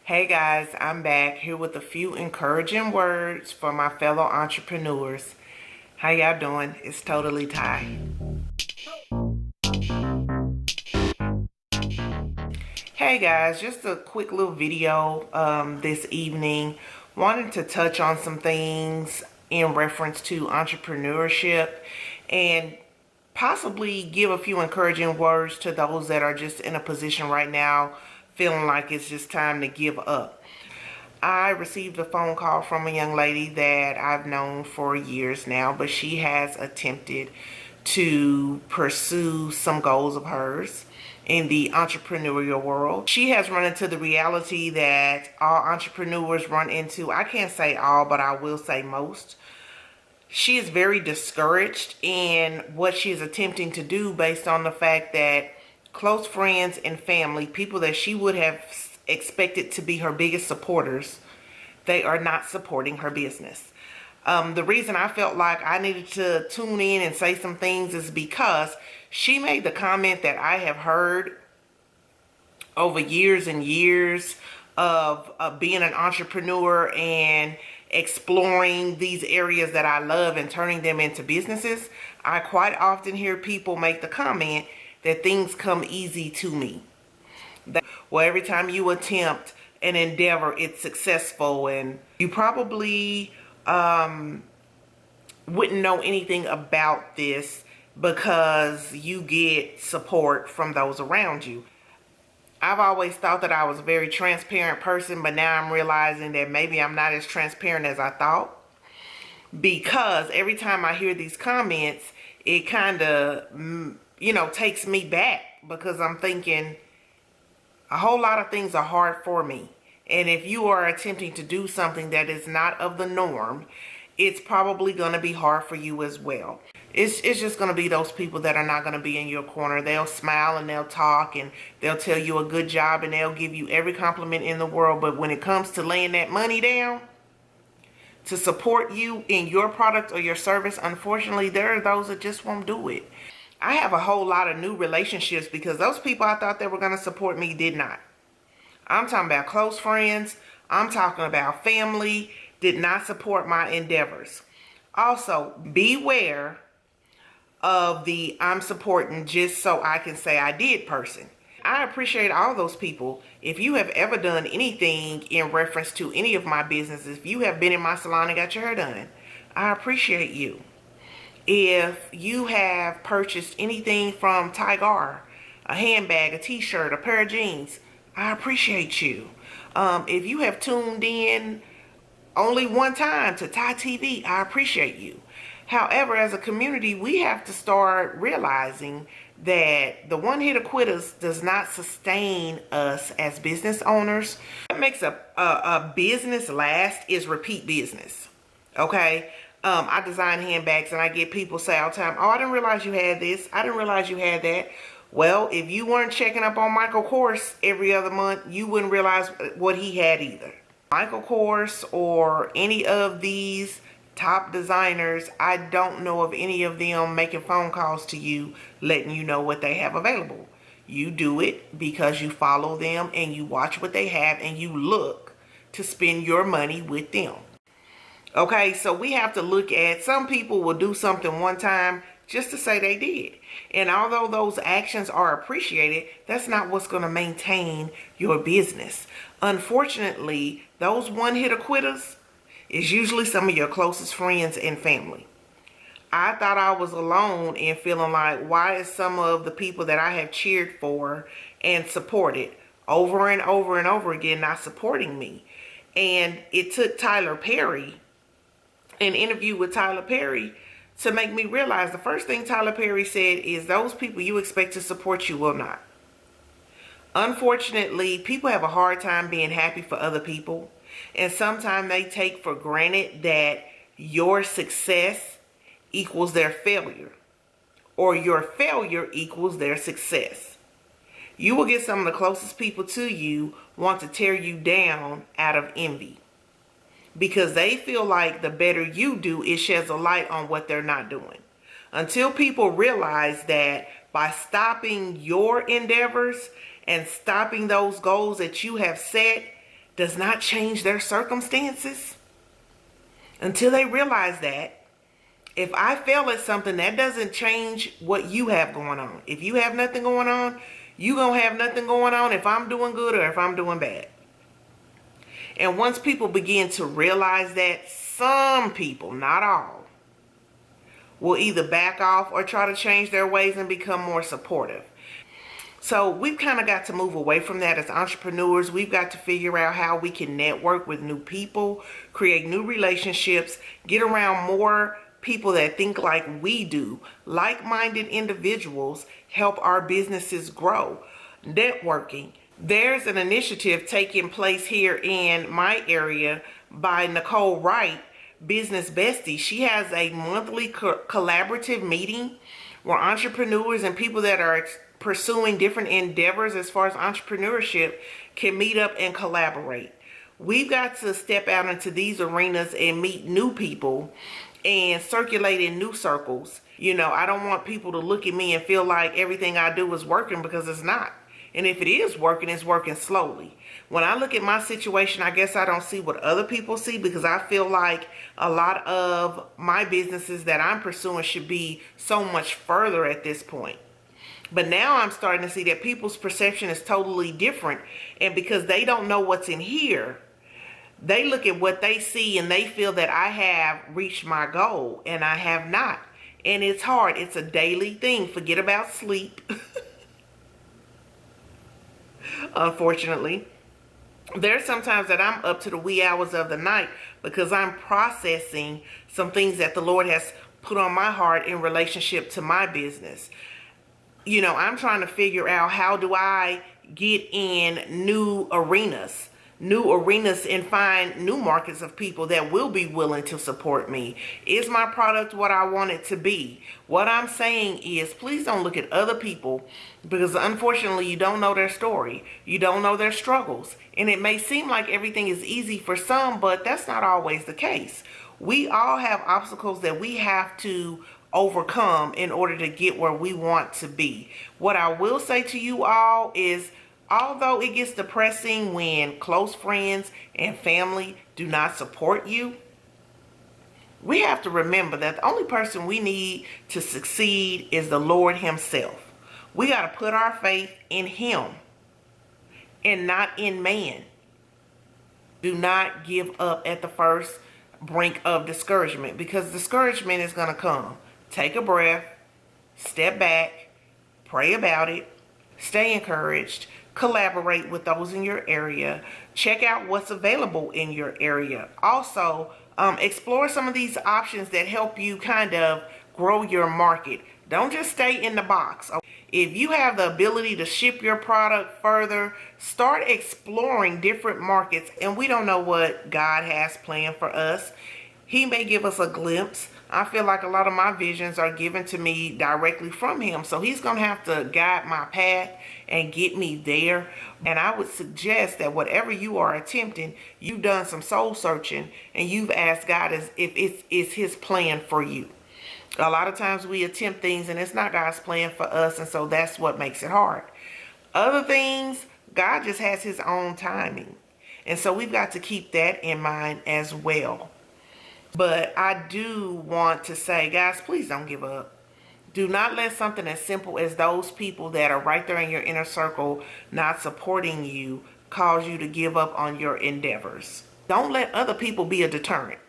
Hey guys, I'm back here with a few encouraging words for my fellow entrepreneurs. How y'all doing? It's totally Ty. Hey guys, just a quick little video this evening. Wanted to touch on some things in reference to entrepreneurship and possibly give a few encouraging words to those that are just in a position right now feeling like it's just time to give up. I received a phone call from a young lady that I've known for years now, but she has attempted to pursue some goals of hers in the entrepreneurial world. She has run into the reality that all entrepreneurs run into. I can't say all, but I will say most. She is very discouraged in what she is attempting to do based on the fact that close friends and family, people that she would have expected to be her biggest supporters, they are not supporting her business. The reason I felt like I needed to tune in and say some things is because she made the comment that I have heard over years and years of being an entrepreneur and exploring these areas that I love and turning them into businesses. I quite often hear people make the comment that things come easy to me. Well, every time you attempt an endeavor, it's successful, and you probably wouldn't know anything about this because you get support from those around you. I've always thought that I was a very transparent person, but now I'm realizing that maybe I'm not as transparent as I thought, because every time I hear these comments, it kind of, takes me back, because I'm thinking a whole lot of things are hard for me. And if you are attempting to do something that is not of the norm, it's probably going to be hard for you as well. It's just going to be those people that are not going to be in your corner. They'll smile and they'll talk and they'll tell you a good job and they'll give you every compliment in the world. But when it comes to laying that money down to support you in your product or your service, unfortunately, there are those that just won't do it. I have a whole lot of new relationships because those people I thought they were going to support me did not. I'm talking about close friends. I'm talking about family did not support my endeavors. Also, beware of the I'm supporting just so I can say I did person. I appreciate all those people. If you have ever done anything in reference to any of my businesses, if you have been in my salon and got your hair done, I appreciate you. If you have purchased anything from Tiger, a handbag, a t-shirt, a pair of jeans, I appreciate you. If you have tuned in only one time to Thai TV, I appreciate you. However, as a community, we have to start realizing that the one-hit quitters does not sustain us as business owners. What makes a business last is repeat business. Okay? I design handbags and I get people say all the time, oh, I didn't realize you had this. I didn't realize you had that. Well, if you weren't checking up on Michael Kors every other month, you wouldn't realize what he had either. Michael Kors or any of these top designers, I don't know of any of them making phone calls to you letting you know what they have available. You do it because you follow them and you watch what they have and you look to spend your money with them. Okay, so we have to look at, some people will do something one time just to say they did. And although those actions are appreciated, that's not what's going to maintain your business. Unfortunately, those one-hit quitters is usually some of your closest friends and family. I thought I was alone in feeling like, why is some of the people that I have cheered for and supported over and over and over again not supporting me? And it took Tyler Perry, an interview with Tyler Perry, to make me realize the first thing Tyler Perry said is those people you expect to support you will not. Unfortunately, people have a hard time being happy for other people. And sometimes they take for granted that your success equals their failure, or your failure equals their success. You will get some of the closest people to you want to tear you down out of envy, because they feel like the better you do, it sheds a light on what they're not doing. Until people realize that by stopping your endeavors and stopping those goals that you have set, does not change their circumstances. Until they realize that, if I fail at something, that doesn't change what you have going on. If you have nothing going on, you gonna have nothing going on if I'm doing good or if I'm doing bad. And once people begin to realize that, some people, not all, will either back off or try to change their ways and become more supportive. So we've kind of got to move away from that as entrepreneurs. We've got to figure out how we can network with new people, create new relationships, get around more people that think like we do. Like-minded individuals help our businesses grow. Networking. There's an initiative taking place here in my area by Nicole Wright, Business Bestie. She has a monthly collaborative meeting where entrepreneurs and people that are pursuing different endeavors as far as entrepreneurship can meet up and collaborate. We've got to step out into these arenas and meet new people and circulate in new circles. You know, I don't want people to look at me and feel like everything I do is working, because it's not. And if it is working, it's working slowly. When I look at my situation, I guess I don't see what other people see, because I feel like a lot of my businesses that I'm pursuing should be so much further at this point. But now I'm starting to see that people's perception is totally different. And because they don't know what's in here, they look at what they see and they feel that I have reached my goal, and I have not. And it's hard. It's a daily thing. Forget about sleep. Unfortunately, there's sometimes that I'm up to the wee hours of the night because I'm processing some things that the Lord has put on my heart in relationship to my business. You know, I'm trying to figure out, how do I get in new arenas and find new markets of people that will be willing to support me. Is my product what I want it to be? What I'm saying is, please don't look at other people, because unfortunately you don't know their story. You don't know their struggles. And it may seem like everything is easy for some, but that's not always the case. We all have obstacles that we have to overcome in order to get where we want to be. What I will say to you all is, although it gets depressing when close friends and family do not support you, we have to remember that the only person we need to succeed is the Lord Himself. We got to put our faith in Him and not in man. Do not give up at the first brink of discouragement, because discouragement is going to come. Take a breath, step back, pray about it, stay encouraged, collaborate with those in your area, check out what's available in your area. Also, explore some of these options that help you kind of grow your market. Don't just stay in the box. If you have the ability to ship your product further, start exploring different markets. And we don't know what God has planned for us. He may give us a glimpse. I feel like a lot of my visions are given to me directly from Him. So He's going to have to guide my path and get me there. And I would suggest that whatever you are attempting, you've done some soul searching and you've asked God if it's His plan for you. A lot of times we attempt things and it's not God's plan for us, and so that's what makes it hard. Other things, God just has His own timing. And so we've got to keep that in mind as well. But I do want to say, guys, please don't give up. Do not let something as simple as those people that are right there in your inner circle not supporting you cause you to give up on your endeavors. Don't let other people be a deterrent.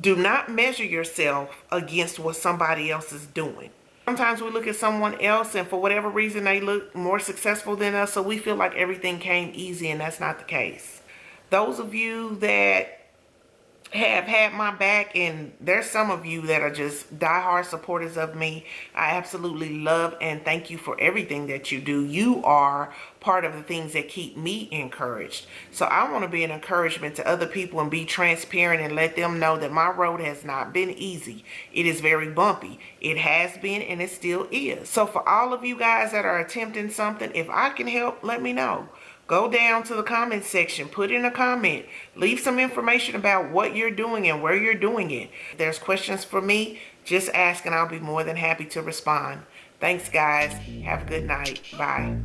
Do not measure yourself against what somebody else is doing. Sometimes we look at someone else and for whatever reason they look more successful than us, so we feel like everything came easy, and that's not the case. Those of you that have had my back, and there's some of you that are just diehard supporters of me, I absolutely love and thank you for everything that you do. You are part of the things that keep me encouraged. So I want to be an encouragement to other people and be transparent and let them know that my road has not been easy. It is very bumpy. It has been, and it still is. So for all of you guys that are attempting something, if I can help, let me know. Go down to the comment section, put in a comment, leave some information about what you're doing and where you're doing it. If there's questions for me, just ask and I'll be more than happy to respond. Thanks, guys. Have a good night. Bye.